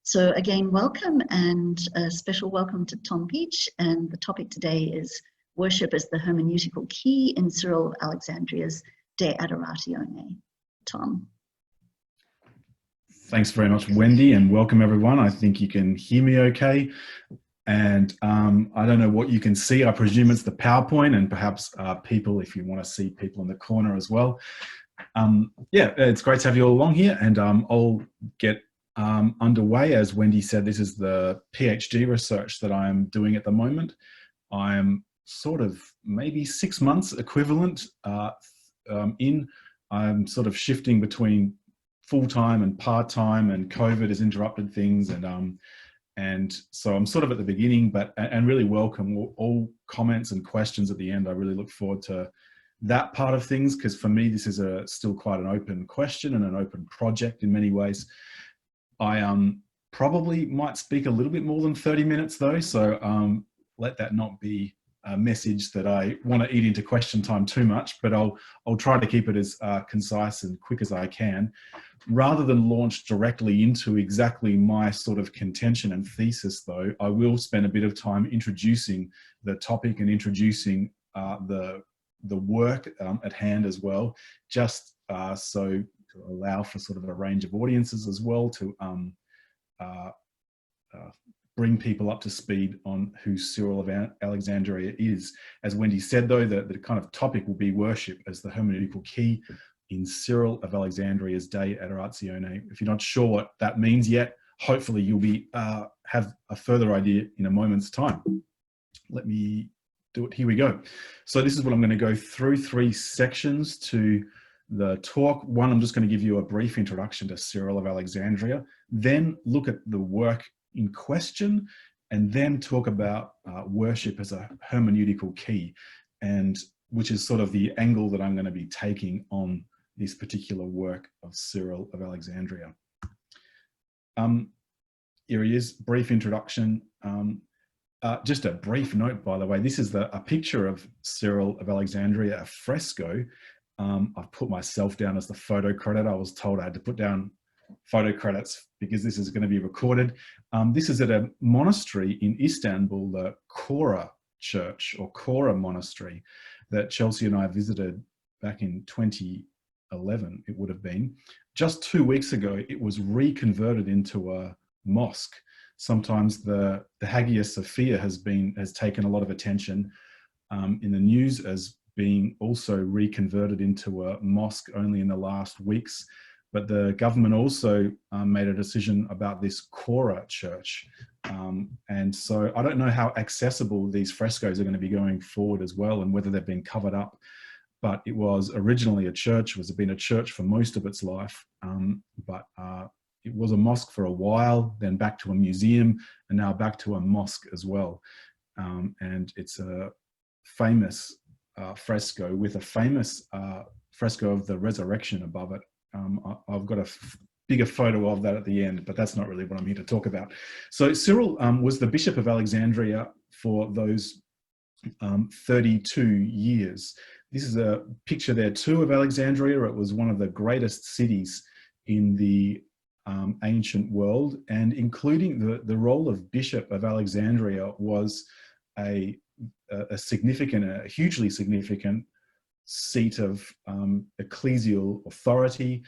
So again, welcome, and a special welcome to Tom Pietsch. And the topic today is worship as the hermeneutical key in Cyril of Alexandria's De Adoratione. Tom. Thanks very much, Wendy, and welcome everyone. I think you can hear me okay. And I don't know what you can see. I presume it's the PowerPoint, and perhaps people, if you want to see people in the corner as well. Yeah, it's great to have you all along here, and I'll get underway. As Wendy said, this is the PhD research that I'm doing at the moment. I'm sort of maybe 6 months equivalent in. I'm sort of shifting between full-time and part-time, and COVID has interrupted things, and so I'm sort of at the beginning, and really welcome all comments and questions at the end. I really look forward to that part of things, because for me this is still quite an open question and an open project in many ways. I probably might speak a little bit more than 30 minutes though, so let that not be a message that I want to eat into question time too much, but I'll try to keep it as concise and quick as I can. Rather than launch directly into exactly my sort of contention and thesis though, I will spend a bit of time introducing the topic and introducing the work at hand as well, just so to allow for sort of a range of audiences as well, to bring people up to speed on who Cyril of Alexandria is. As Wendy said though, the kind of topic will be worship as the hermeneutical key in Cyril of Alexandria's De Adoratione. If you're not sure what that means yet, hopefully you'll be have a further idea in a moment's time. Let me do it. Here we go. So this is what I'm going to go through, 3 sections to the talk. One, I'm just going to give you a brief introduction to Cyril of Alexandria, then look at the work in question, and then talk about worship as a hermeneutical key, and which is sort of the angle that I'm going to be taking on this particular work of Cyril of Alexandria. Here he is, brief introduction. Just a brief note, by the way, this is a picture of Cyril of Alexandria, a fresco. I've put myself down as the photo credit. I was told I had to put down photo credits because this is going to be recorded. This is at a monastery in Istanbul, the Kora Church, or Kora Monastery, that Chelsea and I visited back in 2011, it would have been. Just 2 weeks ago, it was reconverted into a mosque. Sometimes the Hagia Sophia has taken a lot of attention in the news as being also reconverted into a mosque only in the last weeks. But the government also made a decision about this Kora church. And so I don't know how accessible these frescoes are going to be going forward as well, and whether they've been covered up. But it was originally a church, it been a church for most of its life, but it was a mosque for a while, then back to a museum, and now back to a mosque as well. And it's a famous fresco with a famous fresco of the resurrection above it. I've got a bigger photo of that at the end, but that's not really what I'm here to talk about. So Cyril was the Bishop of Alexandria for those 32 years. This is a picture there too of Alexandria. It was one of the greatest cities in the ancient world, and including the role of Bishop of Alexandria was a hugely significant seat of ecclesial authority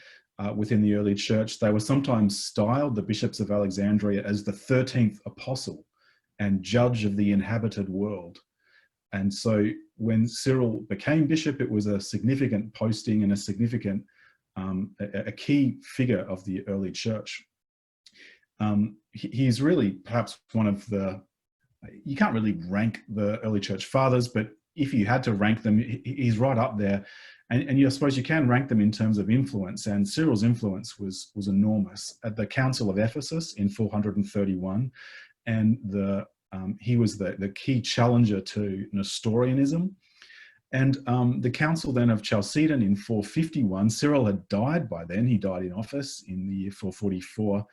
within the early church. They were sometimes styled, the bishops of Alexandria, as the 13th apostle and judge of the inhabited world. And so when Cyril became bishop, it was a significant posting and a significant, a key figure of the early church. He's really perhaps one of the, you can't really rank the early church fathers, but if you had to rank them, he's right up there. And I suppose you can rank them in terms of influence, and Cyril's influence was enormous. At the Council of Ephesus in 431, and he was the key challenger to Nestorianism. And the Council then of Chalcedon in 451, Cyril had died by then. He died in office in the year 444.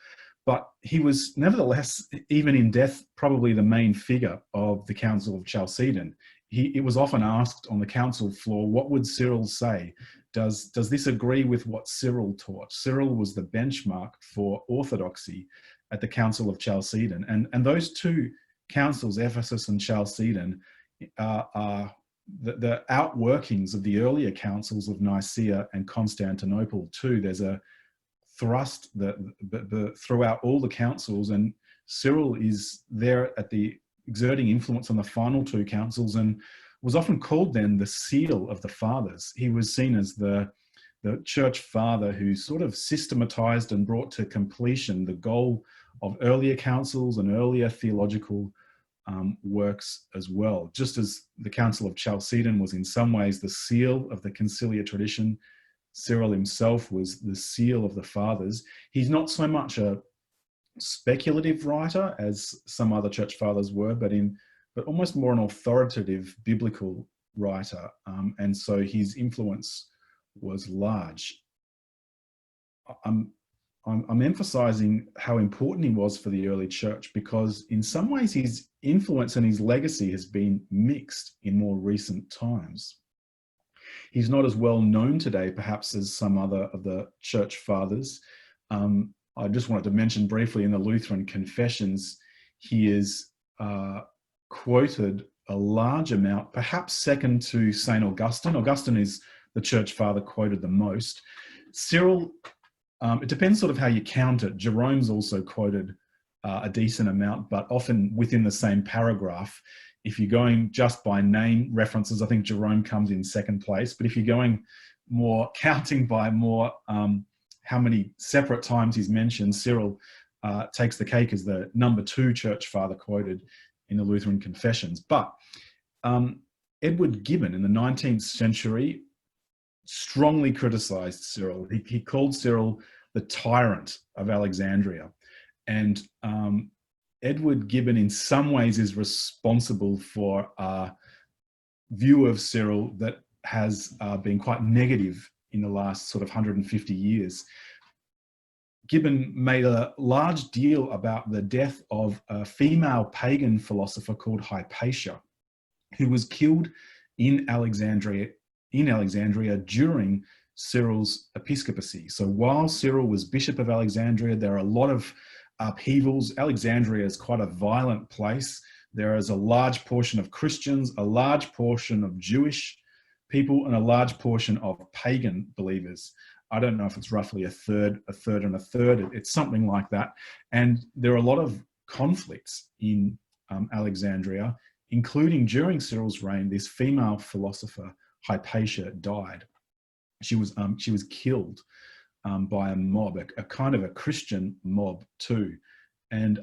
But he was nevertheless, even in death, probably the main figure of the Council of Chalcedon. It was often asked on the council floor, what would Cyril say? Does this agree with what Cyril taught? Cyril was the benchmark for orthodoxy at the Council of Chalcedon. And those two councils, Ephesus and Chalcedon, are the outworkings of the earlier councils of Nicaea and Constantinople too. There's a thrust throughout all the councils, and Cyril is there at the exerting influence on the final two councils, and was often called then the seal of the fathers. He was seen as the church father who sort of systematized and brought to completion the goal of earlier councils and earlier theological works as well. Just as the Council of Chalcedon was in some ways the seal of the conciliar tradition, Cyril himself was the seal of the fathers. He's not so much a speculative writer as some other church fathers were, but almost more an authoritative biblical writer. And so his influence was large. I'm emphasizing how important he was for the early church, because in some ways his influence and his legacy has been mixed in more recent times. He's not as well known today, perhaps, as some other of the church fathers. I just wanted to mention briefly in the Lutheran Confessions, he is quoted a large amount, perhaps second to St. Augustine. Augustine is the church father quoted the most. Cyril, it depends sort of how you count it. Jerome's also quoted a decent amount, but often within the same paragraph. If you're going just by name references, I think Jerome comes in second place. But if you're going more counting by more how many separate times he's mentioned, Cyril takes the cake as the number 2 church father quoted in the Lutheran Confessions. But Edward Gibbon in the 19th century strongly criticized Cyril. He called Cyril the tyrant of Alexandria. And Edward Gibbon in some ways is responsible for a view of Cyril that has been quite negative in the last sort of 150 years. Gibbon made a large deal about the death of a female pagan philosopher called Hypatia, who was killed in Alexandria during Cyril's episcopacy. So while Cyril was Bishop of Alexandria, there are a lot of upheavals. Alexandria is quite a violent place. There is a large portion of Christians, a large portion of Jewish people, and a large portion of pagan believers. I don't know if it's roughly a third, and a third. It's something like that. And there are a lot of conflicts in Alexandria, including during Cyril's reign. This female philosopher, Hypatia, died. She was killed by a mob, a kind of a Christian mob too. And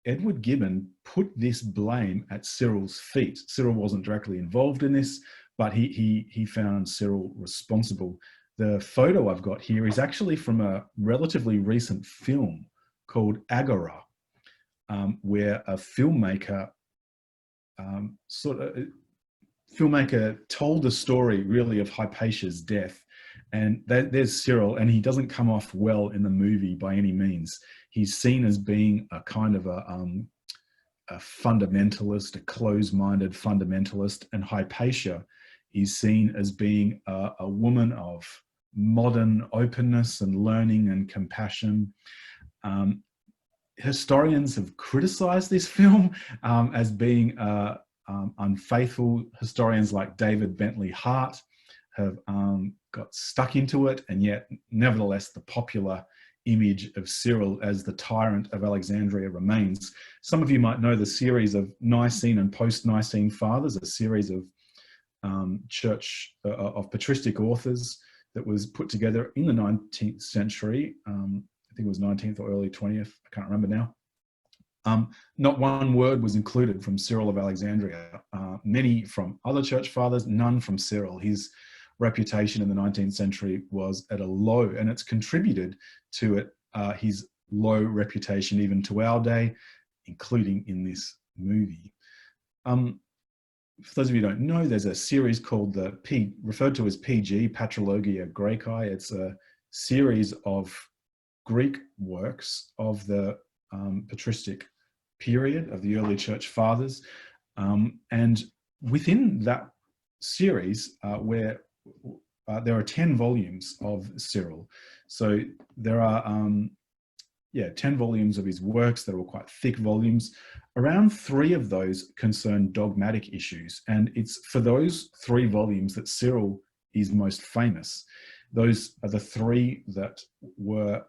Edward Gibbon put this blame at Cyril's feet. Cyril wasn't directly involved in this, but he found Cyril responsible. The photo I've got here is actually from a relatively recent film called Agora, where a filmmaker told the story really of Hypatia's death. And there's Cyril, and he doesn't come off well in the movie by any means. He's seen as being a kind of a fundamentalist, a closed-minded fundamentalist, and Hypatia is seen as being a woman of modern openness and learning and compassion. Historians have criticized this film as being unfaithful. Historians like David Bentley Hart have got stuck into it, and yet nevertheless the popular image of Cyril as the tyrant of Alexandria remains. Some of you might know the series of Nicene and post-Nicene fathers, a series of patristic authors that was put together in the 19th century. I think it was 19th or early 20th, I can't remember now. Not one word was included from Cyril of Alexandria. Many from other church fathers, none from Cyril. His reputation in the 19th century was at a low, and it's contributed to it, his low reputation even to our day, including in this movie. For those of you who don't know, there's a series called referred to as PG, Patrologia Graecae. It's a series of Greek works of the patristic period of the early church fathers. And within that series, where there are 10 volumes of Cyril. So there are 10 volumes of his works that were quite thick volumes. Around 3 of those concern dogmatic issues. And it's for those 3 volumes that Cyril is most famous. Those are the 3 that were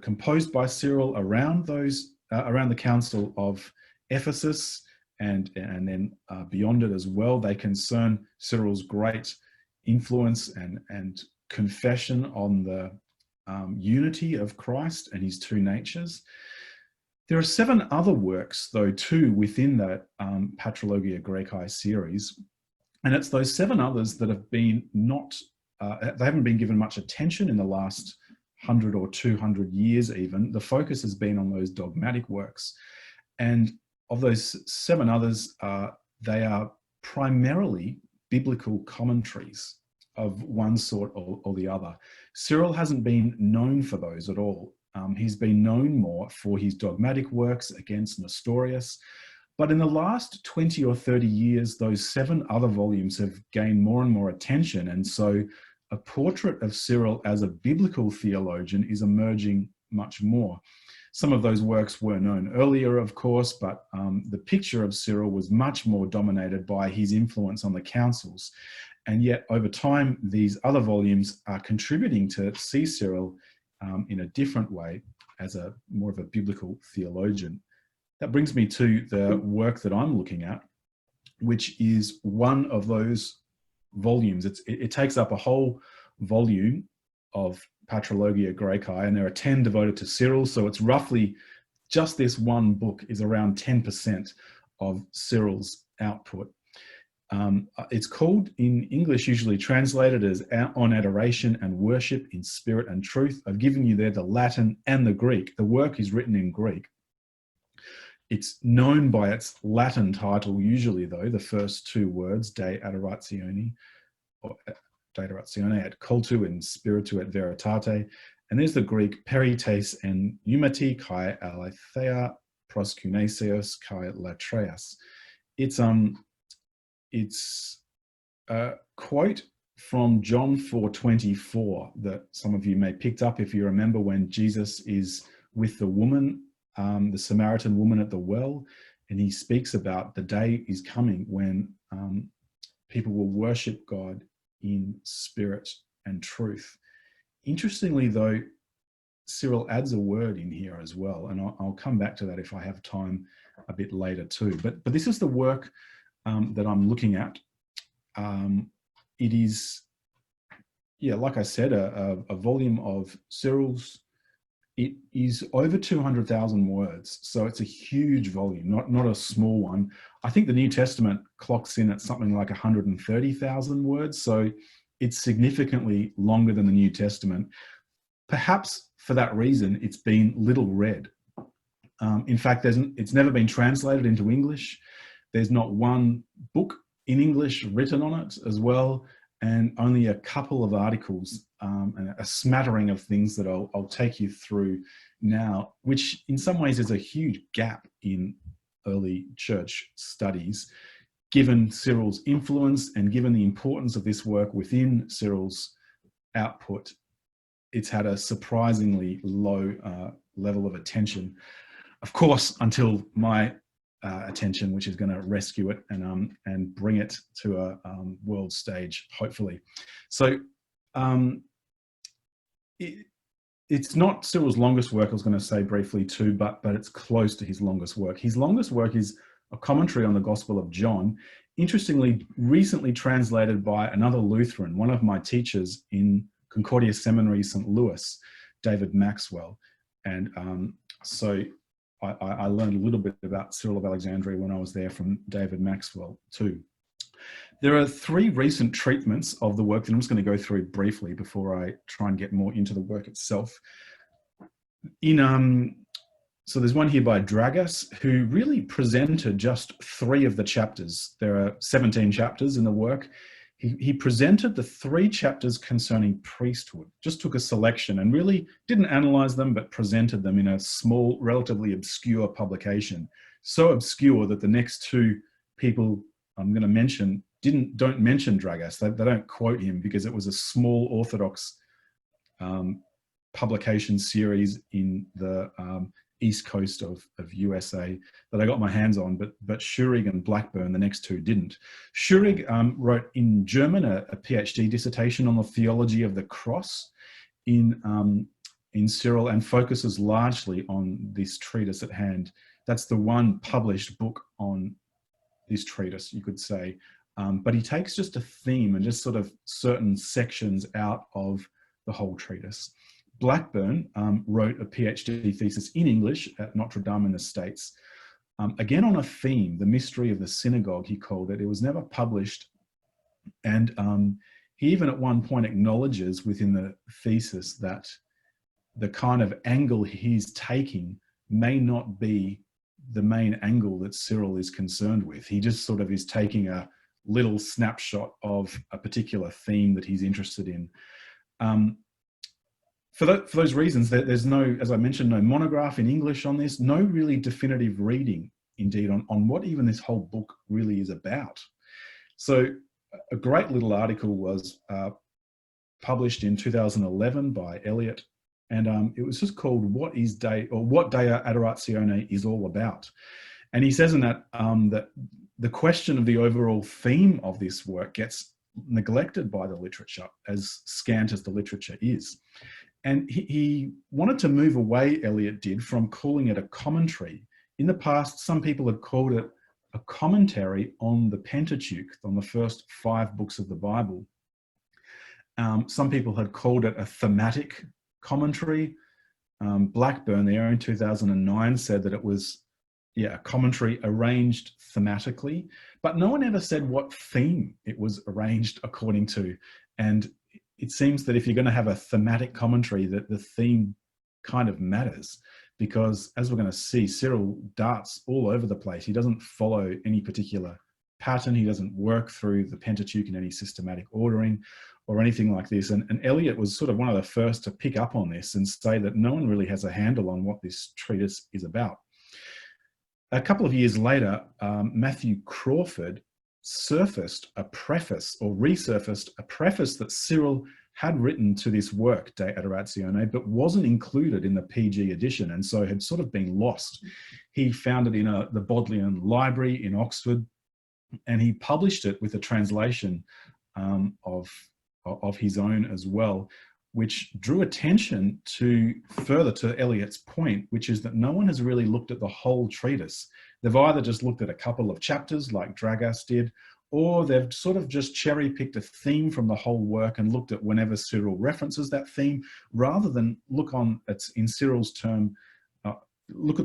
composed by Cyril around the Council of Ephesus, and then beyond it as well. They concern Cyril's great influence and confession on the unity of Christ and his 2 natures. There are 7 other works, though, too, within that Patrologia Graecae series, and it's those 7 others that have been they haven't been given much attention in the last 100 or 200 years even. The focus has been on those dogmatic works. And of those 7 others, they are primarily biblical commentaries of one sort or the other. Cyril hasn't been known for those at all. He's been known more for his dogmatic works against Nestorius. But in the last 20 or 30 years, those 7 other volumes have gained more and more attention. And so a portrait of Cyril as a biblical theologian is emerging much more. Some of those works were known earlier, of course, but the picture of Cyril was much more dominated by his influence on the councils. And yet, over time, these other volumes are contributing to see Cyril in a different way as more of a biblical theologian. That brings me to the work that I'm looking at, which is one of those volumes. It takes up a whole volume of Patrologia Graecae, and there are 10 devoted to Cyril, so it's roughly just this one book is around 10% of Cyril's output. It's called, in English, usually translated as On Adoration and Worship in Spirit and Truth. I've given you there the Latin and the Greek. The work is written in Greek. It's known by its Latin title, usually, though, the first 2 words, De Adoratione, or De Adoratione et Cultu in Spiritu et Veritate. And there's the Greek, Perites en Eumeti kai aletheia proskuneseos kai latreas. It's a quote from John 4:24 that some of you may have picked up if you remember, when Jesus is with the woman, the Samaritan woman at the well, and he speaks about the day is coming when people will worship God in spirit and truth. Interestingly, though, Cyril adds a word in here as well, and I'll come back to that if I have time a bit later too. But this is the work that I'm looking at. It is, like I said, a volume of Cyril's. It is over 200,000 words, so it's a huge volume, not a small one. I think the New Testament clocks in at something like 130,000 words, so it's significantly longer than the New Testament. Perhaps for that reason, it's been little read. In fact, it's never been translated into English. There's not one book in English written on it as well, and only a couple of articles and a smattering of things that I'll take you through now, which in some ways is a huge gap in early church studies, given Cyril's influence and given the importance of this work within Cyril's output. It's had a surprisingly low level of attention, of course, until my attention, which is going to rescue it and bring it to a world stage, hopefully. So it's not Cyril's longest work, I was going to say briefly too, but it's close to his longest work. His longest work is a commentary on the Gospel of John, interestingly, recently translated by another Lutheran, one of my teachers in Concordia Seminary, St. Louis, David Maxwell. And so I learned a little bit about Cyril of Alexandria when I was there from David Maxwell too. There are 3 recent treatments of the work that I'm just going to go through briefly before I try and get more into the work itself. So there's one here by Dragas, who really presented just 3 of the chapters. There are 17 chapters in the work. He presented the 3 chapters concerning priesthood, just took a selection and really didn't analyze them, but presented them in a small, relatively obscure publication. So obscure that the next 2 people I'm going to mention don't mention Dragas. They don't quote him because it was a small Orthodox publication series in the east coast of USA that I got my hands on, but Schurig and Blackburn, the next two, didn't. Schurig wrote in German a PhD dissertation on the theology of the cross in Cyril, and focuses largely on this treatise at hand. That's the one published book on this treatise, you could say. But he takes just a theme and just sort of certain sections out of the whole treatise. Blackburn wrote a PhD thesis in English at Notre Dame in the States, again on a theme, the mystery of the synagogue, he called it. It was never published. And he even at one point acknowledges within the thesis that the kind of angle he's taking may not be the main angle that Cyril is concerned with. He just sort of is taking a little snapshot of a particular theme that he's interested in. For those reasons, there's no, as I mentioned, no monograph in English on this, no really definitive reading, indeed, on what even this whole book really is about. So a great little article was published in 2011 by Eliot, and it was just called "What Dei Adoratione is All About." And he says in that that the question of the overall theme of this work gets neglected by the literature, as scant as the literature is. And he wanted to move away, Eliot did, from calling it a commentary. In the past, some people had called it a commentary on the Pentateuch, on the first 5 books of the Bible. Some people had called it a thematic commentary. Blackburn there in 2009 said that it was, a commentary arranged thematically, but no one ever said what theme it was arranged according to. And it seems that if you're going to have a thematic commentary, that the theme kind of matters, because as we're going to see, Cyril darts all over the place. He doesn't follow any particular pattern. He doesn't work through the Pentateuch in any systematic ordering or anything like this. And Eliot was sort of one of the first to pick up on this and say that no one really has a handle on what this treatise is about. A couple of years later, Matthew Crawford resurfaced a preface that Cyril had written to this work, De Adoratione, but wasn't included in the PG edition, and so had sort of been lost. He found it in the Bodleian Library in Oxford, and he published it with a translation of his own as well, which drew attention further to Eliot's point, which is that no one has really looked at the whole treatise. They've either just looked at a couple of chapters like Dragas did, or they've sort of just cherry-picked a theme from the whole work and looked at whenever Cyril references that theme, rather than look at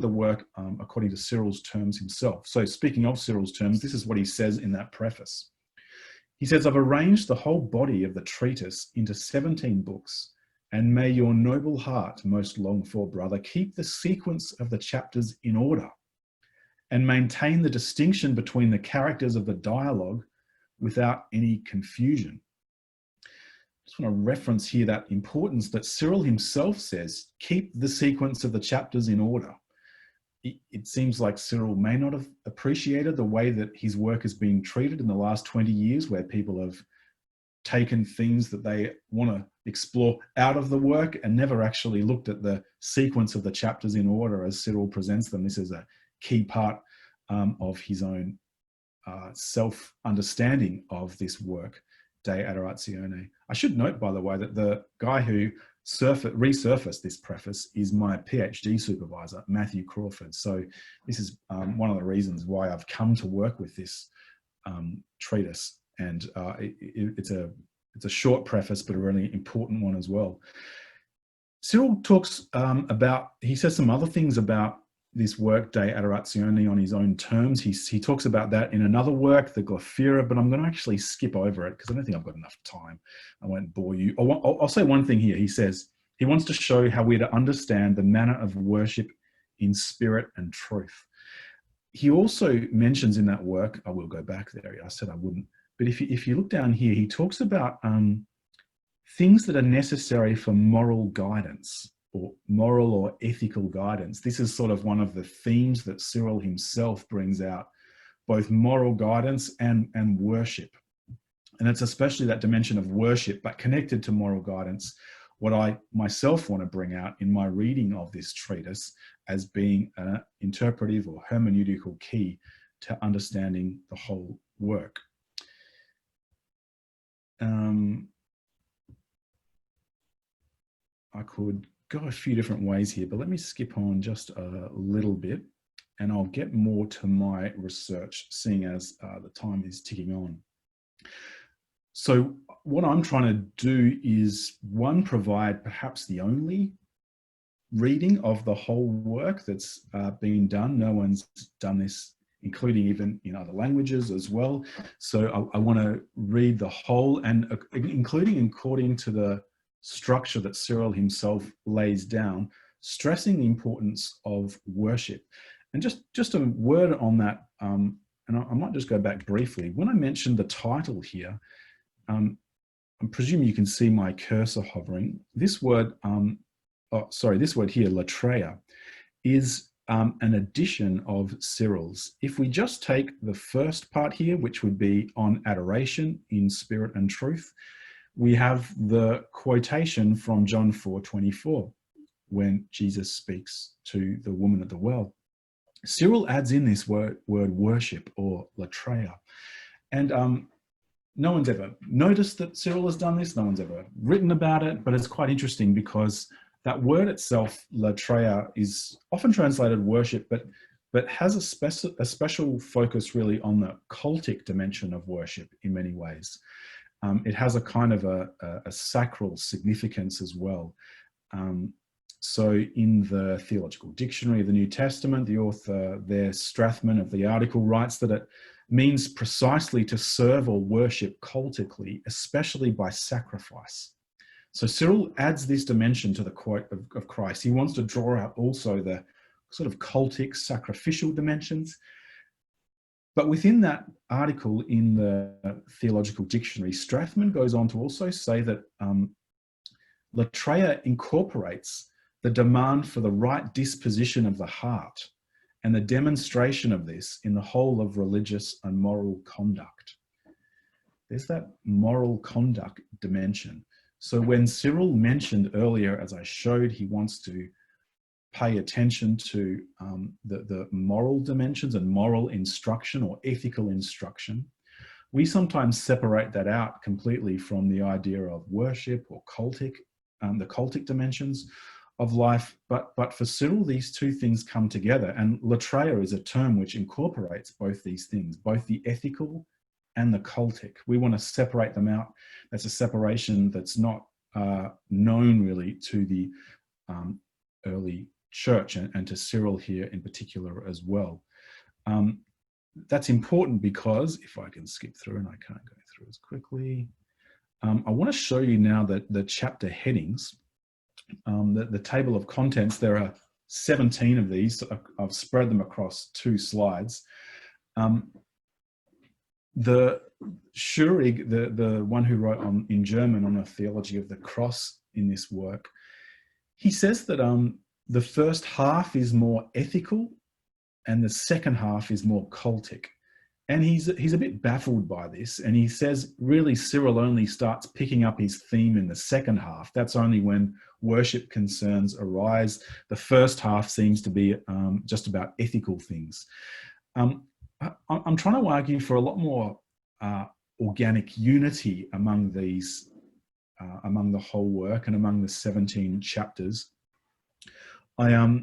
the work according to Cyril's terms himself. So speaking of Cyril's terms, this is what he says in that preface. He says, "I've arranged the whole body of the treatise into 17 books, and may your noble heart, most longed for brother, keep the sequence of the chapters in order, and maintain the distinction between the characters of the dialogue without any confusion." I just want to reference here that importance that Cyril himself says, keep the sequence of the chapters in order. It seems like Cyril may not have appreciated the way that his work has been treated in the last 20 years, where people have taken things that they want to explore out of the work and never actually looked at the sequence of the chapters in order as Cyril presents them. This is a key part of his own self-understanding of this work, De Adoratione. I should note, by the way, that the guy who resurfaced this preface is my PhD supervisor, Matthew Crawford. So this is one of the reasons why I've come to work with this treatise. And it's a short preface, but a really important one as well. Cyril talks he says some other things about this work, De Adoratione, on his own terms. He talks about that in another work, the Glaphyra, but I'm going to actually skip over it because I don't think I've got enough time. I won't bore you. I'll say one thing here. He says he wants to show how we're to understand the manner of worship in spirit and truth. He also mentions in that work, I will go back there. I said I wouldn't, but if you look down here, he talks about things that are necessary for moral guidance, or moral or ethical guidance. This is sort of one of the themes that Cyril himself brings out, both moral guidance and worship. And it's especially that dimension of worship, but connected to moral guidance, what I myself want to bring out in my reading of this treatise as being an interpretive or hermeneutical key to understanding the whole work. I could go a few different ways here, but let me skip on just a little bit and I'll get more to my research, seeing as the time is ticking on. So what I'm trying to do is, one, provide perhaps the only reading of the whole work that's been done. No one's done this, including even in other languages as well. So I want to read the whole, and including according to the structure that Cyril himself lays down, stressing the importance of worship. And just a word on that, and I might just go back briefly. When I mentioned the title here, I presume you can see my cursor hovering. This word, this word here, latreia, is an addition of Cyril's. If we just take the first part here, which would be on adoration in spirit and truth, we have the quotation from John 4:24, when Jesus speaks to the woman at the well. Cyril adds in this word worship, or latreia. And no one's ever noticed that Cyril has done this. No one's ever written about it, but it's quite interesting because that word itself, latreia, is often translated worship, but has a special focus really on the cultic dimension of worship in many ways. It has a kind of a sacral significance as well. So in the Theological Dictionary of the New Testament, the author there, Strathman of the article, writes that it means precisely to serve or worship cultically, especially by sacrifice. So Cyril adds this dimension to the quote of Christ. He wants to draw out also the sort of cultic, sacrificial dimensions. But within that article in the Theological Dictionary, Strathman goes on to also say that latreia incorporates the demand for the right disposition of the heart and the demonstration of this in the whole of religious and moral conduct. There's that moral conduct dimension. So when Cyril mentioned earlier, as I showed, he wants to pay attention to the moral dimensions and moral instruction or ethical instruction, we sometimes separate that out completely from the idea of worship or cultic, the cultic dimensions of life. But for Cyril, these two things come together, and latreia is a term which incorporates both these things, both the ethical and the cultic. We want to separate them out. That's a separation that's not known really to the early church and to Cyril here in particular as well. That's important because, if I can skip through, and I can't go through as quickly, I want to show you now that the chapter headings, the table of contents. There are 17 of these. So I've spread them across 2 slides. The Schurig, the one who wrote in German on the theology of the cross in this work, he says that the first half is more ethical and the second half is more cultic. And he's a bit baffled by this, and he says really Cyril only starts picking up his theme in the second half. That's only when worship concerns arise. The first half seems to be just about ethical things. I'm trying to argue for a lot more organic unity among these, among the whole work and among the 17 chapters. I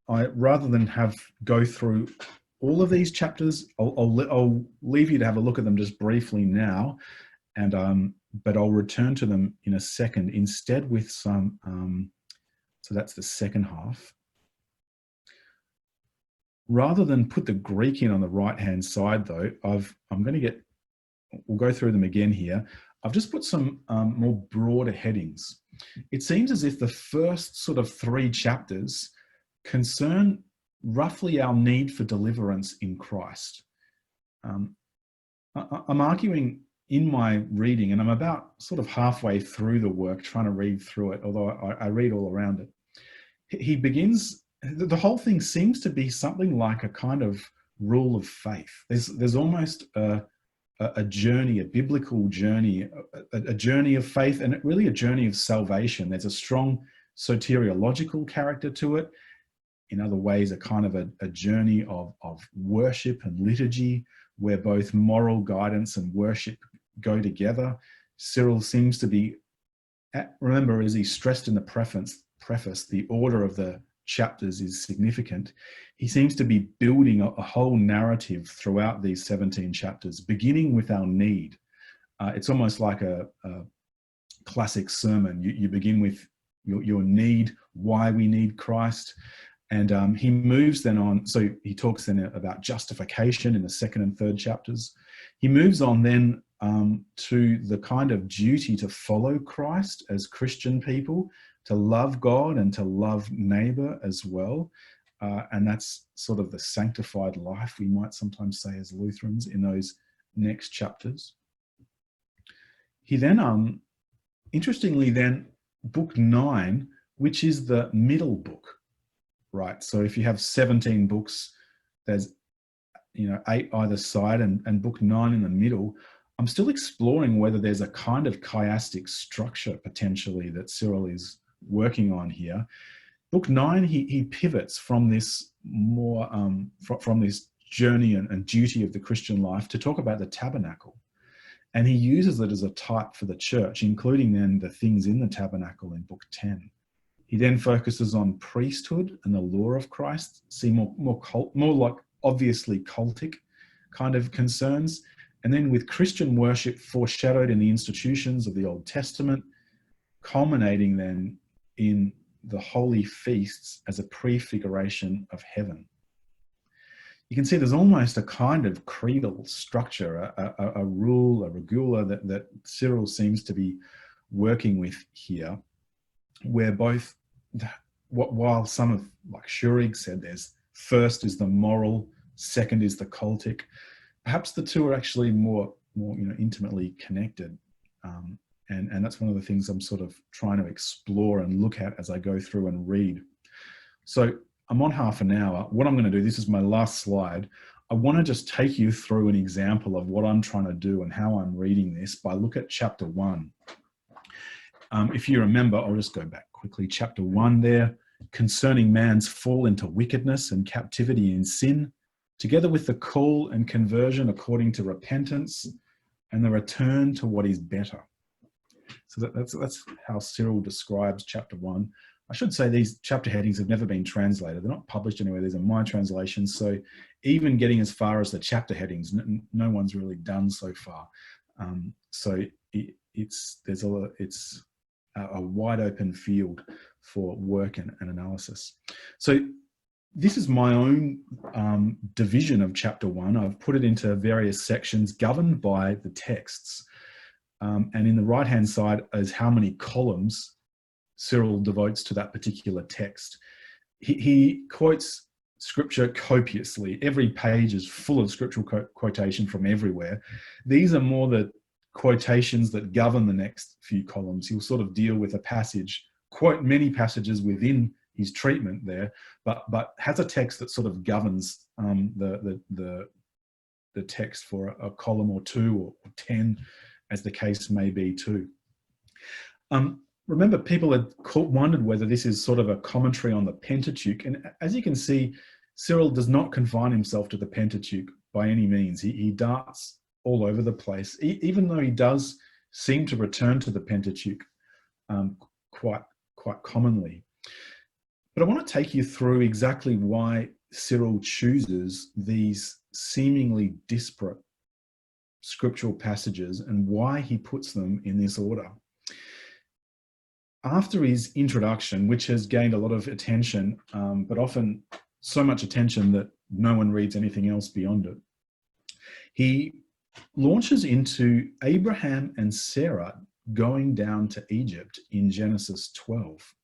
rather than go through all of these chapters, I'll leave you to have a look at them just briefly now, and but I'll return to them in a second. Instead, with some, so that's the second half. Rather than put the Greek in on the right-hand side, though, we'll go through them again here. I've just put some more broader headings. It seems as if the first sort of 3 chapters concern roughly our need for deliverance in Christ. I'm arguing in my reading, and I'm about sort of halfway through the work trying to read through it, although I read all around it. He begins, the whole thing seems to be something like a kind of rule of faith. There's almost a a journey, a biblical journey, a journey of faith, and really a journey of salvation. There's a strong soteriological character to it. In other ways, a kind of a journey of worship and liturgy, where both moral guidance and worship go together. Cyril seems to be, remember, as he stressed in the preface, the order of the chapters is significant. He seems to be building a whole narrative throughout these 17 chapters, beginning with our need. It's almost like a classic sermon. You begin with your need, why we need Christ. And he moves then on, so he talks then about justification in the second and third chapters. He moves on then to the kind of duty to follow Christ as Christian people, to love God and to love neighbour as well. And that's sort of the sanctified life, we might sometimes say as Lutherans, in those next chapters. He then, interestingly then, book 9, which is the middle book, right? So if you have 17 books, there's 8 either side and book 9 in the middle. I'm still exploring whether there's a kind of chiastic structure potentially that Cyril is working on here. Book 9, he pivots from this more from this journey and duty of the Christian life to talk about the tabernacle, and he uses it as a type for the church, including then the things in the tabernacle in book 10. He then focuses on priesthood and the law of Christ, see more like obviously cultic kind of concerns, and then with Christian worship foreshadowed in the institutions of the Old Testament, culminating then in the holy feasts as a prefiguration of heaven. You can see there's almost a kind of creedal structure, a rule, a regula that Cyril seems to be working with here, where both, while some of, like Schurig said, there's first is the moral, second is the cultic, perhaps the two are actually more intimately connected. And that's one of the things I'm sort of trying to explore and look at as I go through and read. So I'm on half an hour. What I'm going to do, this is my last slide. I want to just take you through an example of what I'm trying to do and how I'm reading this by look at chapter 1. If you remember, I'll just go back quickly. Chapter 1 there, concerning man's fall into wickedness and captivity in sin, together with the call and conversion according to repentance and the return to what is better. So that's how Cyril describes chapter 1. I should say these chapter headings have never been translated. They're not published anywhere. These are my translations. So even getting as far as the chapter headings, no one's really done so far. So it's a wide open field for work and analysis. So this is my own division of chapter 1. I've put it into various sections governed by the texts. And in the right-hand side is how many columns Cyril devotes to that particular text. He quotes scripture copiously. Every page is full of scriptural quotation from everywhere. These are more the quotations that govern the next few columns. He'll sort of deal with a passage, quote many passages within his treatment there, but has a text that sort of governs the text for a column or 2 or 10, as the case may be too. Remember, people had wondered whether this is sort of a commentary on the Pentateuch. And as you can see, Cyril does not confine himself to the Pentateuch by any means. He darts all over the place, even though he does seem to return to the Pentateuch quite commonly. But I want to take you through exactly why Cyril chooses these seemingly disparate scriptural passages and why he puts them in this order. After his introduction, which has gained a lot of attention, but often so much attention that no one reads anything else beyond it, he launches into Abraham and Sarah going down to Egypt in Genesis 12.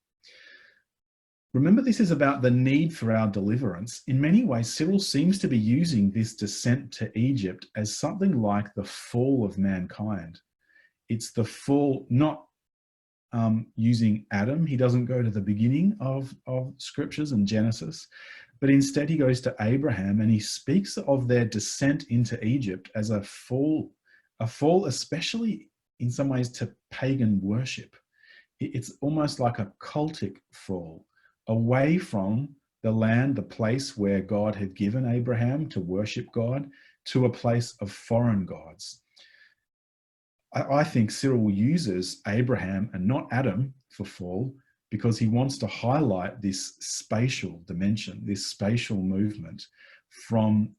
Remember, this is about the need for our deliverance. In many ways, Cyril seems to be using this descent to Egypt as something like the fall of mankind. It's the fall, not using Adam. He doesn't go to the beginning of scriptures and Genesis, but instead he goes to Abraham and he speaks of their descent into Egypt as a fall a fall, especially in some ways to pagan worship. It's almost like a cultic fall away from the land, the place where God had given Abraham to worship God, to a place of foreign gods. I think Cyril uses Abraham and not Adam for fall because he wants to highlight this spatial dimension, this spatial movement from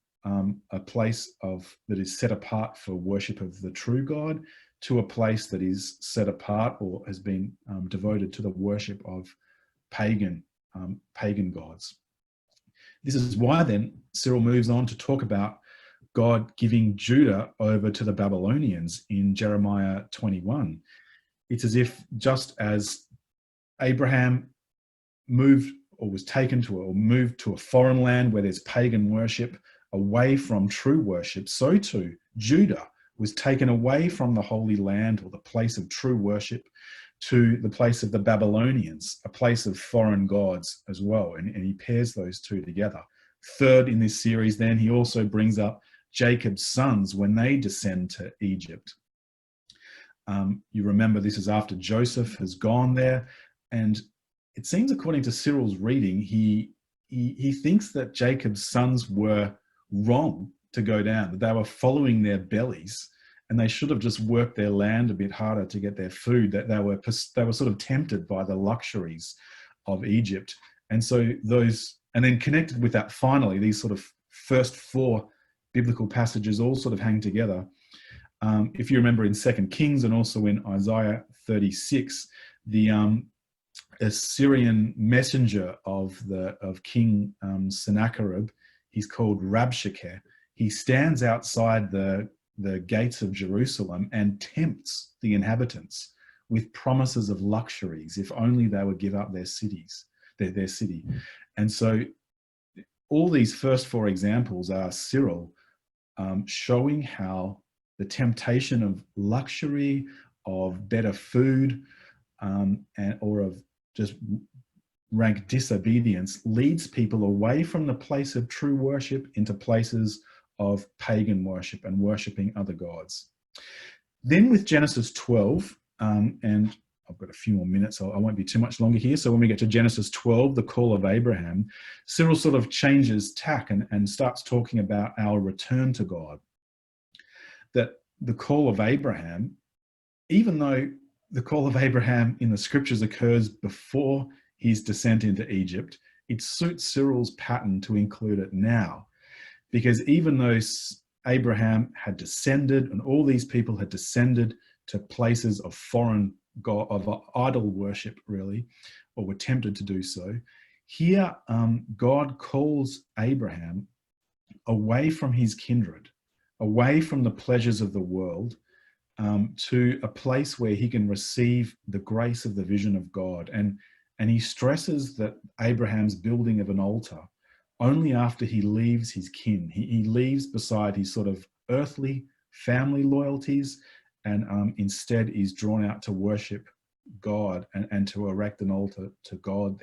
a place that is set apart for worship of the true God to a place that is set apart or has been devoted to the worship of pagan gods. This is why then Cyril moves on to talk about God giving Judah over to the Babylonians in Jeremiah 21. It's as if just as Abraham moved or was taken to or moved to a foreign land where there's pagan worship away from true worship, so too Judah was taken away from the Holy Land or the place of true worship to the place of the Babylonians, a place of foreign gods as well. And he pairs those two together. Third in this series, then, he also brings up Jacob's sons when they descend to Egypt. You remember this is after Joseph has gone there, and it seems, according to Cyril's reading, he thinks that Jacob's sons were wrong to go down, that they were following their bellies, and they should have just worked their land a bit harder to get their food, that they were sort of tempted by the luxuries of Egypt. And so and then connected with that, finally, these sort of first four biblical passages all sort of hang together. If you remember in 2 Kings and also in Isaiah 36, the Assyrian messenger of King Sennacherib, he's called Rabshakeh. He stands outside the gates of Jerusalem and tempts the inhabitants with promises of luxuries if only they would give up their city. And so all these first four examples are Cyril showing how the temptation of luxury, of better food, or of just rank disobedience leads people away from the place of true worship into places of pagan worship and worshipping other gods. Then with Genesis 12, and I've got a few more minutes, so I won't be too much longer here. So when we get to Genesis 12, the call of Abraham, Cyril sort of changes tack and starts talking about our return to God. That the call of Abraham, even though the call of Abraham in the scriptures occurs before his descent into Egypt, it suits Cyril's pattern to include it now. Because even though Abraham had descended and all these people had descended to places of foreign God, of idol worship, really, or were tempted to do so, here God calls Abraham away from his kindred, away from the pleasures of the world, to a place where he can receive the grace of the vision of God. And he stresses that Abraham's building of an altar only after he leaves his kin. He leaves beside his sort of earthly family loyalties and instead is drawn out to worship God and to erect an altar to God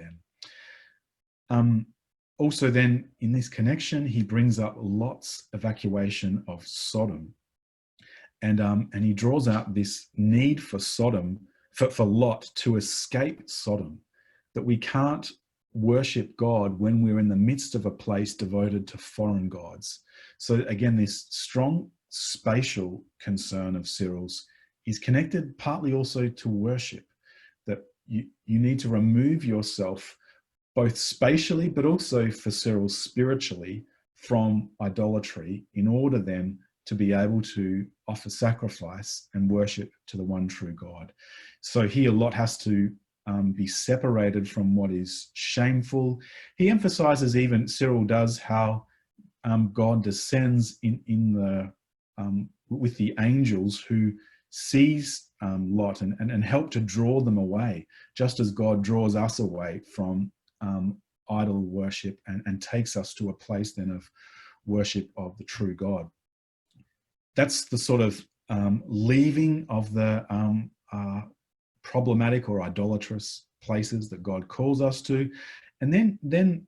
then. Also then in this connection, he brings up Lot's evacuation of Sodom. And he draws out this need for Sodom, for Lot to escape Sodom, that we can't worship God when we're in the midst of a place devoted to foreign gods. So again, this strong spatial concern of Cyril's is connected partly also to worship, that you need to remove yourself both spatially, but also for Cyril spiritually from idolatry in order then to be able to offer sacrifice and worship to the one true God. So here Lot has to be separated from what is shameful. He emphasizes, even Cyril does, how God descends with the angels who sees Lot and help to draw them away, just as God draws us away from idol worship and takes us to a place then of worship of the true God. That's the sort of leaving of the problematic or idolatrous places that God calls us to. And then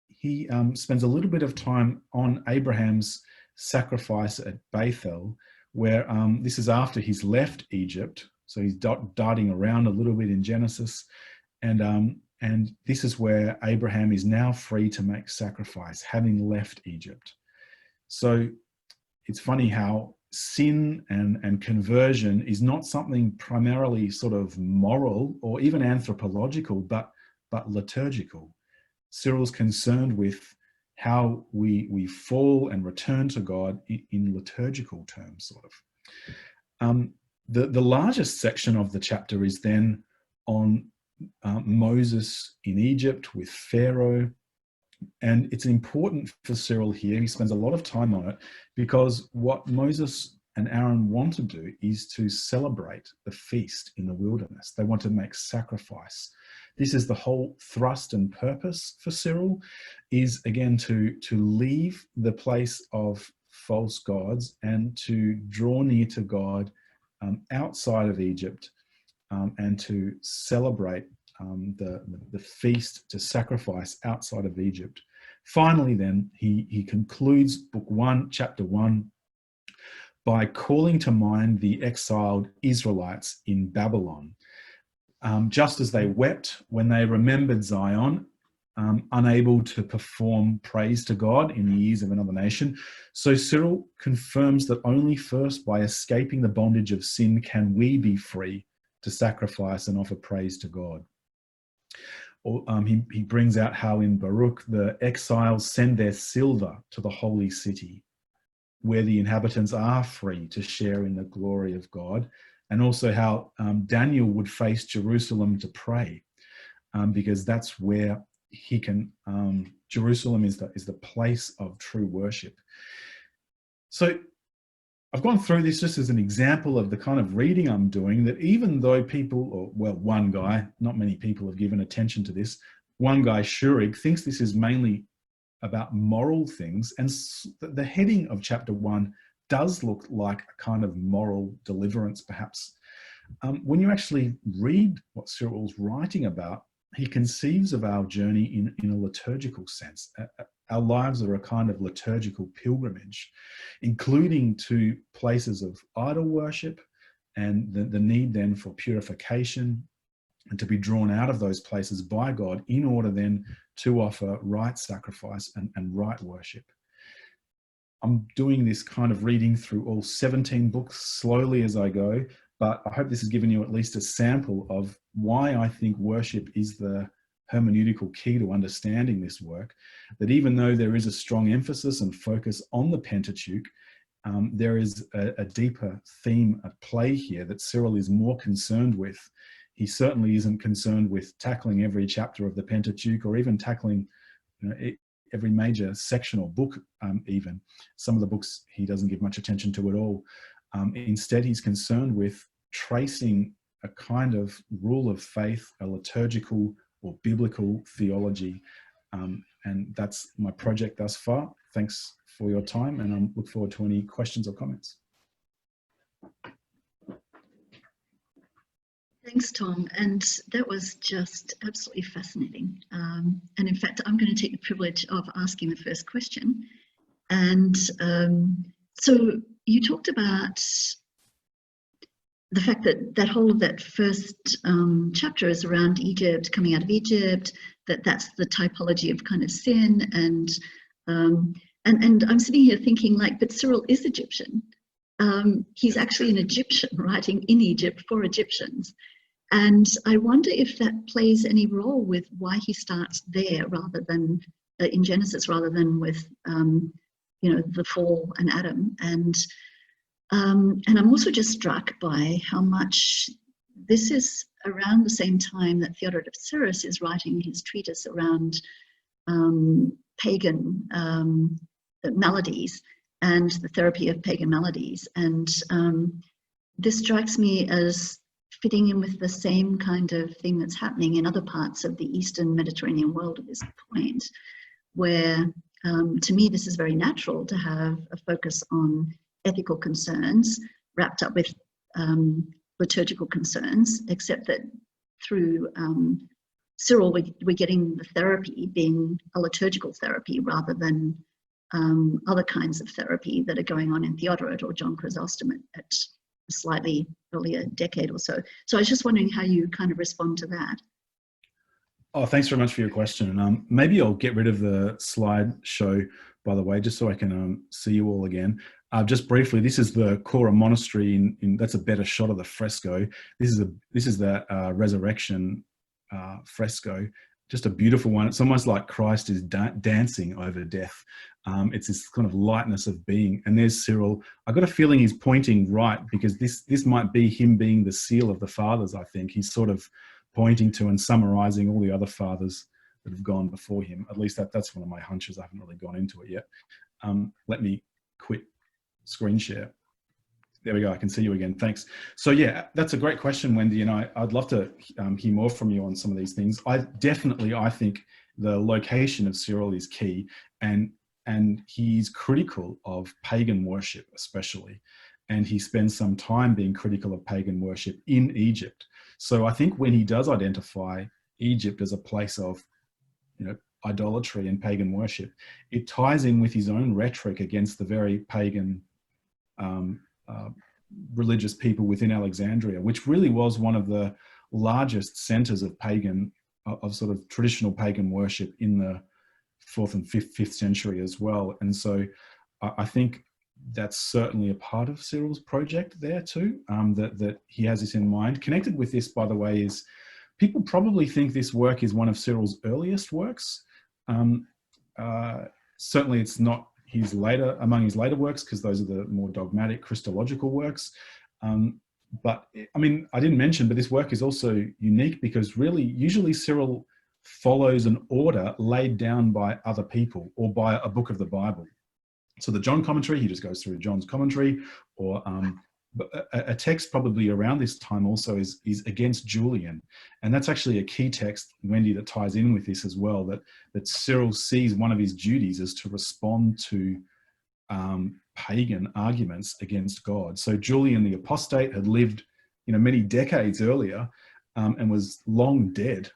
he spends a little bit of time on Abraham's sacrifice at Bethel, where this is after he's left Egypt. So he's darting around a little bit in Genesis. And this is where Abraham is now free to make sacrifice, having left Egypt. So it's funny how sin and conversion is not something primarily sort of moral or even anthropological, but liturgical. Cyril's concerned with how we fall and return to God in liturgical terms, sort of. The largest section of the chapter is then on Moses in Egypt with Pharaoh. And it's important for Cyril here, he spends a lot of time on it, because what Moses and Aaron want to do is to celebrate the feast in the wilderness. They want to make sacrifice. This is the whole thrust and purpose for Cyril, is again to leave the place of false gods and to draw near to God outside of Egypt, and to celebrate the feast, to sacrifice outside of Egypt. Finally, then, he concludes book 1, chapter 1, by calling to mind the exiled Israelites in Babylon. Just as they wept when they remembered Zion, unable to perform praise to God in the ears of another nation. So Cyril confirms that only first by escaping the bondage of sin can we be free to sacrifice and offer praise to God. He brings out how in Baruch the exiles send their silver to the holy city, where the inhabitants are free to share in the glory of God, and also how Daniel would face Jerusalem to pray, because that's where he can. Jerusalem is the place of true worship. So I've gone through this just as an example of the kind of reading I'm doing, that even though people, or well, one guy, not many people have given attention to this, one guy, Schurig, thinks this is mainly about moral things, and the heading of chapter 1 does look like a kind of moral deliverance, perhaps. When you actually read what Cyril's writing about, he conceives of our journey in a liturgical sense. Our lives are a kind of liturgical pilgrimage, including to places of idol worship, and the need then for purification and to be drawn out of those places by God in order then to offer right sacrifice and right worship. I'm doing this kind of reading through all 17 books slowly as I go, but I hope this has given you at least a sample of why I think worship is the hermeneutical key to understanding this work. That even though there is a strong emphasis and focus on the Pentateuch, there is a deeper theme at play here that Cyril is more concerned with. He certainly isn't concerned with tackling every chapter of the Pentateuch, or even tackling every major section or book even. Some of the books he doesn't give much attention to at all. Instead, he's concerned with tracing a kind of rule of faith, a liturgical or biblical theology. And that's my project thus far. Thanks for your time, and I look forward to any questions or comments. Thanks, Tom. And that was just absolutely fascinating. And in fact, I'm going to take the privilege of asking the first question. And so you talked about the fact that that whole of that first chapter is around Egypt, coming out of Egypt, that's the typology of kind of sin. And I'm sitting here thinking, like, but Cyril is Egyptian. He's actually an Egyptian writing in Egypt for Egyptians. And I wonder if that plays any role with why he starts there rather than in Genesis, rather than with, the fall and Adam. And I'm also just struck by how much this is around the same time that Theodoret of Cyrus is writing his treatise around pagan maladies and the therapy of pagan maladies. And this strikes me as fitting in with the same kind of thing that's happening in other parts of the Eastern Mediterranean world at this point, where to me this is very natural to have a focus on ethical concerns wrapped up with liturgical concerns, except that through Cyril we're getting the therapy being a liturgical therapy rather than other kinds of therapy that are going on in Theodoret or John Chrysostom at a slightly earlier decade or so. So I was just wondering how you kind of respond to that. Oh, thanks very much for your question. Maybe I'll get rid of the slideshow, by the way, just so I can see you all again. Just briefly, this is the Cora Monastery. That's a better shot of the fresco. This is the Resurrection fresco. Just a beautiful one. It's almost like Christ is dancing over death. It's this kind of lightness of being. And there's Cyril. I got a feeling he's pointing right, because this might be him being the seal of the fathers. I think he's sort of pointing to and summarizing all the other fathers that have gone before him. At least that's one of my hunches. I haven't really gone into it yet. Let me quit screen share. There we go. I can see you again. Thanks. So yeah, that's a great question, Wendy. And I'd love to hear more from you on some of these things. I think the location of Cyril is key, and he's critical of pagan worship, especially. And he spends some time being critical of pagan worship in Egypt. So I think when he does identify Egypt as a place of, idolatry and pagan worship, it ties in with his own rhetoric against the very pagan religious people within Alexandria, which really was one of the largest centers of sort of traditional pagan worship in the 4th and 5th century as well. And so I think that's certainly a part of Cyril's project there too, that he has this in mind. Connected with this, by the way, is people probably think this work is one of Cyril's earliest works. Certainly it's not among his later works, because those are the more dogmatic Christological works. But I mean, I didn't mention, but this work is also unique because really, usually Cyril follows an order laid down by other people or by a book of the Bible. So the John commentary, he just goes through John's commentary, or a text probably around this time also is against Julian. And that's actually a key text, Wendy, that ties in with this as well, that Cyril sees one of his duties is to respond to pagan arguments against God. So Julian the apostate had lived, many decades earlier and was long dead.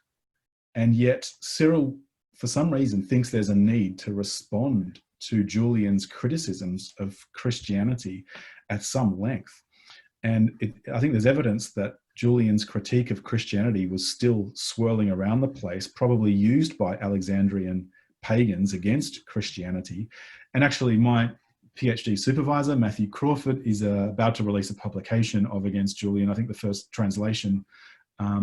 And yet Cyril, for some reason, thinks there's a need to respond to Julian's criticisms of Christianity at some length. And I think there's evidence that Julian's critique of Christianity was still swirling around the place, probably used by Alexandrian pagans against Christianity. And actually, my PhD supervisor, Matthew Crawford, is about to release a publication of Against Julian. I think the first translation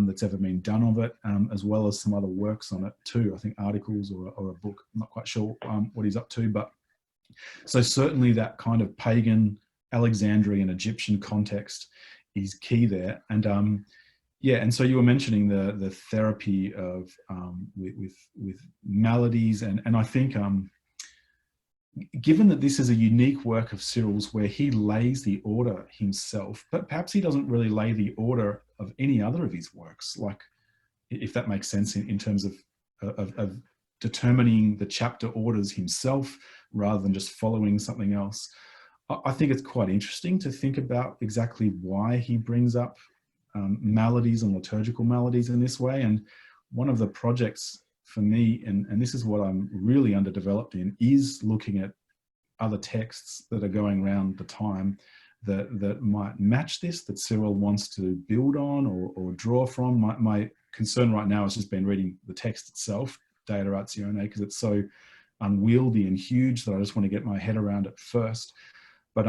that's ever been done of it, as well as some other works on it too. I think articles or a book. I'm not quite sure what he's up to, but so certainly that kind of pagan Alexandrian Egyptian context is key there. And and so you were mentioning the therapy of with maladies, and I think given that this is a unique work of Cyril's where he lays the order himself, but perhaps he doesn't really lay the order of any other of his works, like, if that makes sense in terms of determining the chapter orders himself rather than just following something else. I think it's quite interesting to think about exactly why he brings up maladies and liturgical maladies in this way. And one of the projects for me, and this is what I'm really underdeveloped in, is looking at other texts that are going around the time that might match this, that Cyril wants to build on or draw from. My concern right now has just been reading the text itself, De Adoratione, because it's so unwieldy and huge that I just want to get my head around it first. But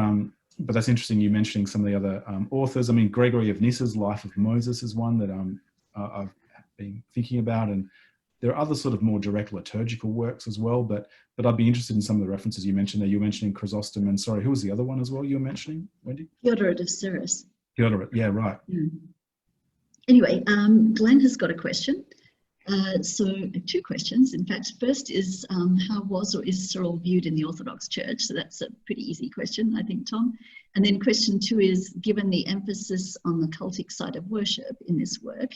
that's interesting, you mentioning some of the other authors. I mean, Gregory of Nyssa's Life of Moses is one that I've been thinking about, and there are other sort of more direct liturgical works as well, but I'd be interested in some of the references you mentioned there. You were mentioning Chrysostom, and sorry, who was the other one as well you were mentioning, Wendy? Theodoret of Cyrus. Theodoret, yeah, right. Anyway, Glenn has got a question. So 2 questions, in fact. First is, how was or is Cyril viewed in the Orthodox Church? So that's a pretty easy question, I think, Tom. And then question 2 is, given the emphasis on the cultic side of worship in this work,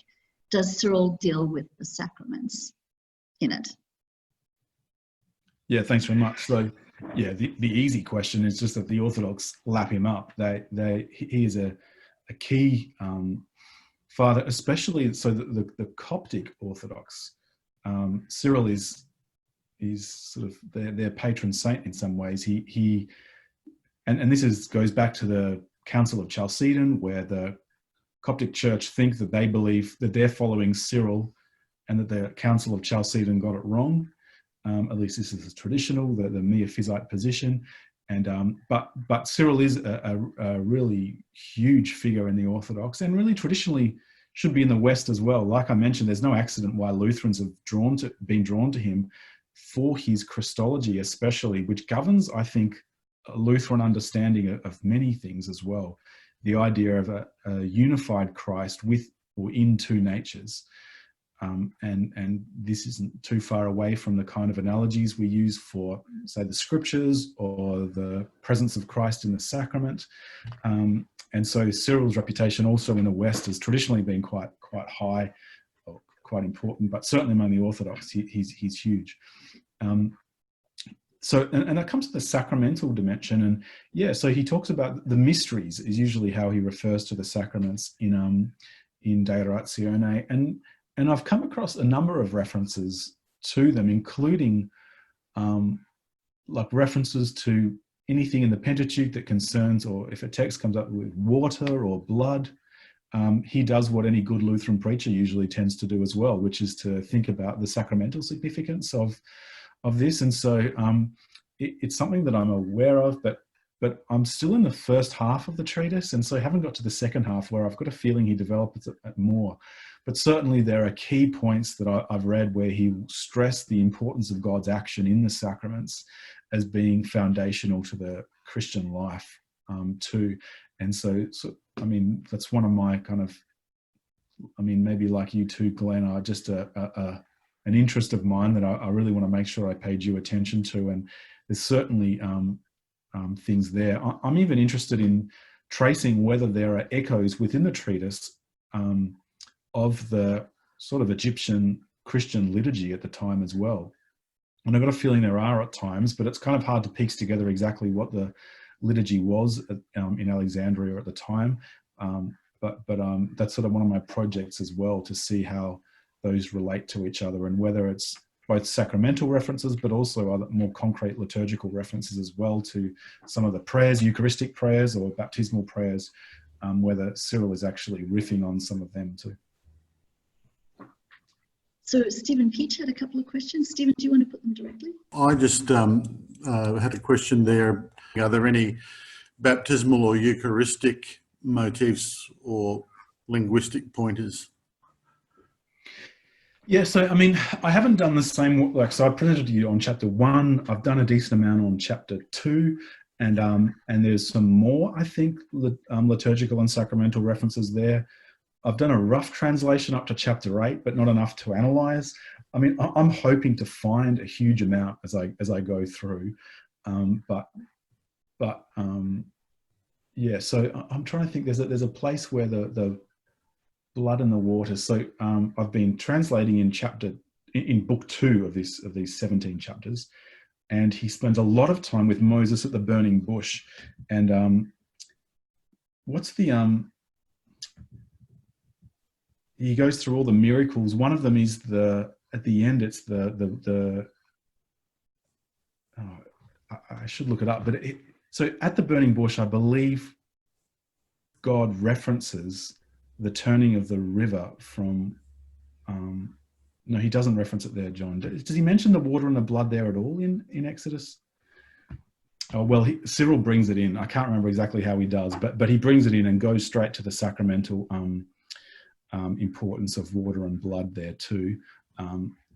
does Cyril deal with the sacraments in it? Yeah, thanks very much. So, yeah, the easy question is just that the Orthodox lap him up. He is a key father, especially so the Coptic Orthodox. Cyril is he's sort of their patron saint in some ways. And this goes back to the Council of Chalcedon, where the Coptic Church think that they believe that they're following Cyril, and that the Council of Chalcedon got it wrong. At least this is the traditional, the Miaphysite position. And but Cyril is a really huge figure in the Orthodox, and really traditionally should be in the West as well. Like I mentioned, there's no accident why Lutherans have been drawn to him for his Christology, especially, which governs, I think, a Lutheran understanding of many things as well. The idea of a unified Christ with or in two natures. And this isn't too far away from the kind of analogies we use for, say, the scriptures or the presence of Christ in the sacrament. And so Cyril's reputation also in the West has traditionally been quite high, or quite important, but certainly among the Orthodox, he's huge. So, and that comes to the sacramental dimension. And yeah, so he talks about the mysteries is usually how he refers to the sacraments in De Adoratione. And I've come across a number of references to them, including like references to anything in the Pentateuch that concerns, or if a text comes up with water or blood, he does what any good Lutheran preacher usually tends to do as well, which is to think about the sacramental significance of this. And so it's something that I'm aware of, but I'm still in the first half of the treatise, and so I haven't got to the second half, where I've got a feeling he develops it more. But certainly there are key points that I've read where he stressed the importance of God's action in the sacraments as being foundational to the Christian life too. And so I mean, that's one of my kind of, I mean, maybe like you too, Glenn, are just an interest of mine that I really want to make sure I paid due attention to. And there's certainly things there. I'm even interested in tracing whether there are echoes within the treatise of the sort of Egyptian Christian liturgy at the time as well. And I've got a feeling there are at times, but it's kind of hard to piece together exactly what the liturgy was in Alexandria at the time. But that's sort of one of my projects as well, to see how those relate to each other, and whether it's both sacramental references, but also other more concrete liturgical references as well to some of the prayers, Eucharistic prayers or baptismal prayers, whether Cyril is actually riffing on some of them too. So Stephen Pietsch had a couple of questions. Stephen, do you want to put them directly? I just had a question there. Are there any baptismal or Eucharistic motifs or linguistic pointers? Yeah, so I mean, I haven't done the same, so I presented to you on chapter 1. I've done a decent amount on chapter 2, and there's some more, I think, liturgical and sacramental references there. I've done a rough translation up to chapter 8, but not enough to analyze. I mean, I'm hoping to find a huge amount as I go through, yeah. So I'm trying to think. There's a place where the blood and the water. So I've been translating in book 2 of these 17 chapters, and he spends a lot of time with Moses at the burning bush. And what's the he goes through all the miracles. One of them is at the end, it's I should look it up, but so at the burning bush, I believe God references the turning of the river from, no, he doesn't reference it there, John. Does he mention the water and the blood there at all in Exodus? Oh, well, Cyril brings it in. I can't remember exactly how he does, but he brings it in and goes straight to the sacramental importance of water and blood there too.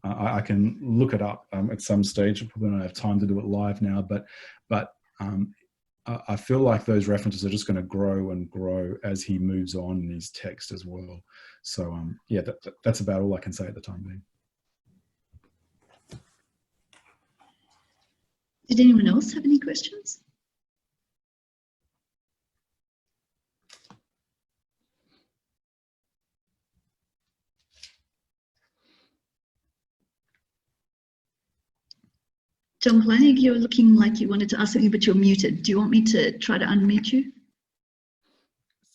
I can look it up at some stage. I probably don't have time to do it live now, but I feel like those references are just going to grow and grow as he moves on in his text as well. So yeah, that's about all I can say at the time being. Did anyone else have any questions? John Klein, you're looking like you wanted to ask something, but you're muted. Do you want me to try to unmute you?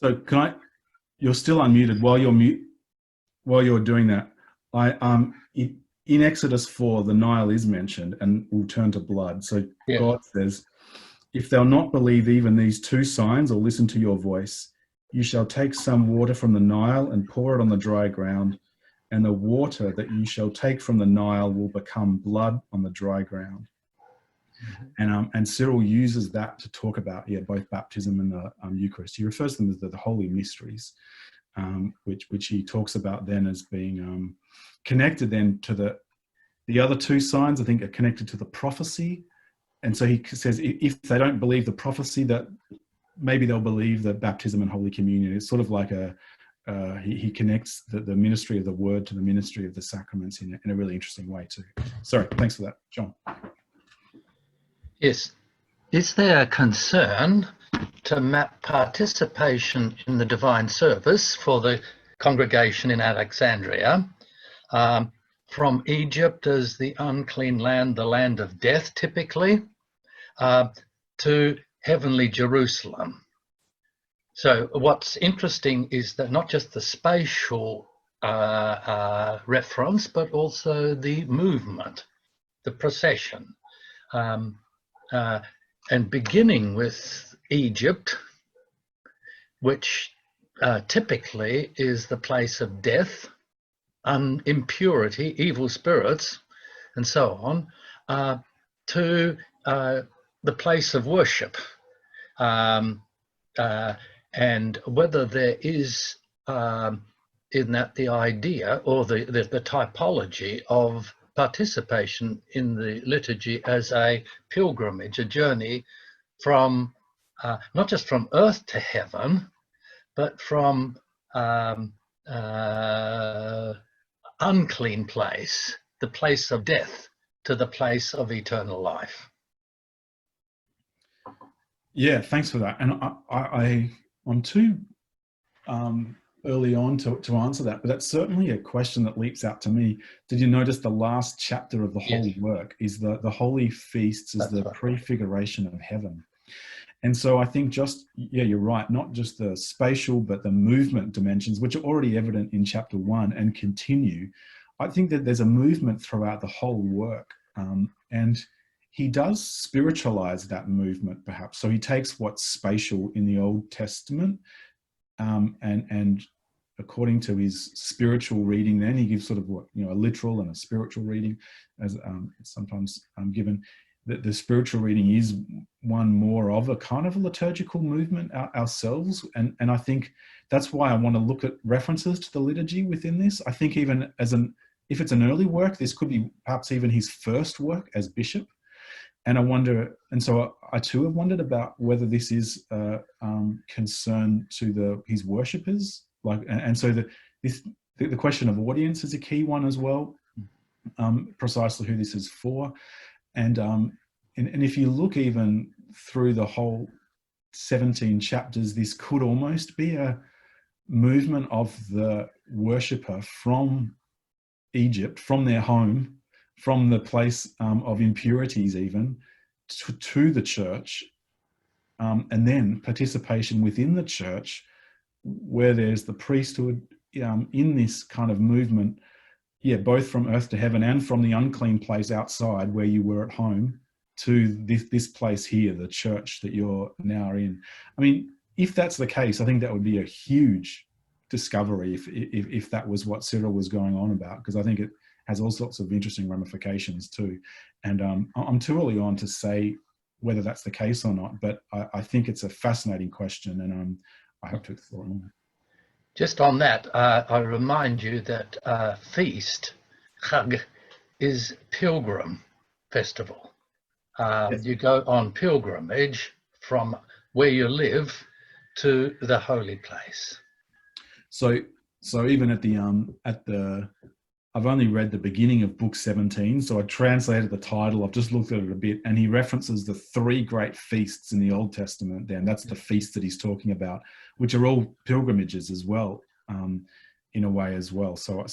So you're still unmuted while you're doing that. in Exodus 4, the Nile is mentioned and will turn to blood. So God says, if they'll not believe even these two signs or listen to your voice, you shall take some water from the Nile and pour it on the dry ground, and the water that you shall take from the Nile will become blood on the dry ground. And Cyril uses that to talk about both baptism and the Eucharist. He refers to them as the holy mysteries, which he talks about then as being connected then to the other two signs. I think are connected to the prophecy. And so he says if they don't believe the prophecy, that maybe they'll believe the baptism and Holy Communion. It's sort of like he connects the ministry of the word to the ministry of the sacraments in a really interesting way too. Sorry, thanks for that, John. Yes. Is there a concern to map participation in the divine service for the congregation in Alexandria from Egypt as the unclean land, the land of death typically, to heavenly Jerusalem? So what's interesting is that not just the spatial reference, but also the movement, the procession. And beginning with Egypt, which typically is the place of death, impurity, evil spirits, and so on, to the place of worship. And whether there is in that the idea or the typology of participation in the liturgy as a pilgrimage, a journey from not just from earth to heaven, but from unclean place, the place of death, to the place of eternal life. Yeah, thanks for that. And I'm too early on to answer that, but that's certainly a question that leaps out to me. Did you notice the last chapter of the Holy Work is the Holy Feasts is the prefiguration of heaven? And so I think you're right, not just the spatial, but the movement dimensions, which are already evident in chapter 1 and continue. I think that there's a movement throughout the whole work. And he does spiritualize that movement, perhaps. So he takes what's spatial in the Old Testament, and according to his spiritual reading, then he gives sort of a literal and a spiritual reading, as it's sometimes given. The spiritual reading is one more of a kind of a liturgical movement ourselves, and I think that's why I want to look at references to the liturgy within this. I think even if it's an early work, this could be perhaps even his first work as bishop. And I wonder, and so I too have wondered about whether this is concern to his worshippers, and so the question of audience is a key one as well, precisely who this is for, and if you look even through the whole 17 chapters, this could almost be a movement of the worshipper from Egypt, from their home, from the place of impurities even, to the church, and then participation within the church, where there's the priesthood in this kind of movement, both from earth to heaven and from the unclean place outside where you were at home to this place here, the church that you're now in. I mean, if that's the case, I think that would be a huge discovery if that was what Cyril was going on about, because I think it has all sorts of interesting ramifications too. And I'm too early on to say whether that's the case or not, but I think it's a fascinating question, and I hope to explore it more. Just on that, I remind you that feast, Chag, is pilgrim festival. Yes. You go on pilgrimage from where you live to the holy place. So even at I've only read the beginning of book 17, so I translated the title. I've just looked at it a bit, and he references the 3 great feasts in the Old Testament. Then that's the feast that he's talking about, which are all pilgrimages as well, in a way as well. So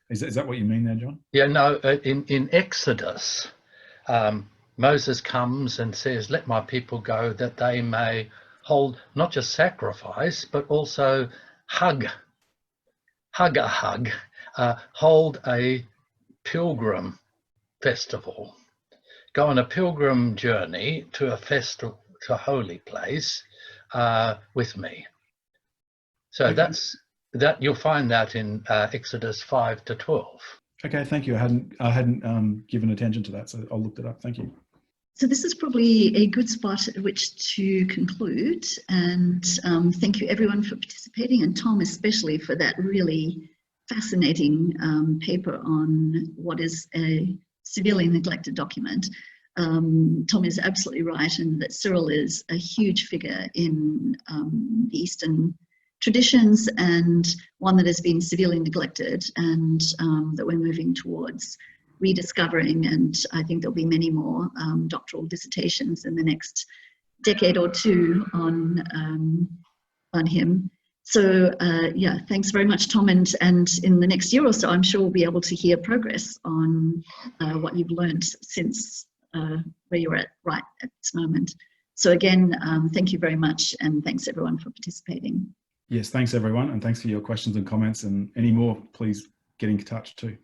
is that what you mean there, John? Yeah, no. In Exodus, Moses comes and says, "Let my people go, that they may hold not just sacrifice, but also hold a pilgrim festival. Go on a pilgrim journey to a festival, to a holy place with me. So Okay. that you'll find that in Exodus 5 to 12. Okay, thank you. I hadn't given attention to that, so I'll look it up. Thank you. So this is probably a good spot at which to conclude, and thank you everyone for participating, and Tom especially for that really fascinating paper on what is a severely neglected document. Tom is absolutely right, and that Cyril is a huge figure in the Eastern traditions, and one that has been severely neglected, and that we're moving towards rediscovering. And I think there'll be many more doctoral dissertations in the next decade or two on him. So yeah, thanks very much, Tom. And in the next year or so, I'm sure we'll be able to hear progress on what you've learned since where you're at right at this moment. So again, thank you very much, and thanks everyone for participating. Yes, thanks everyone, and thanks for your questions and comments, and any more, please get in touch too.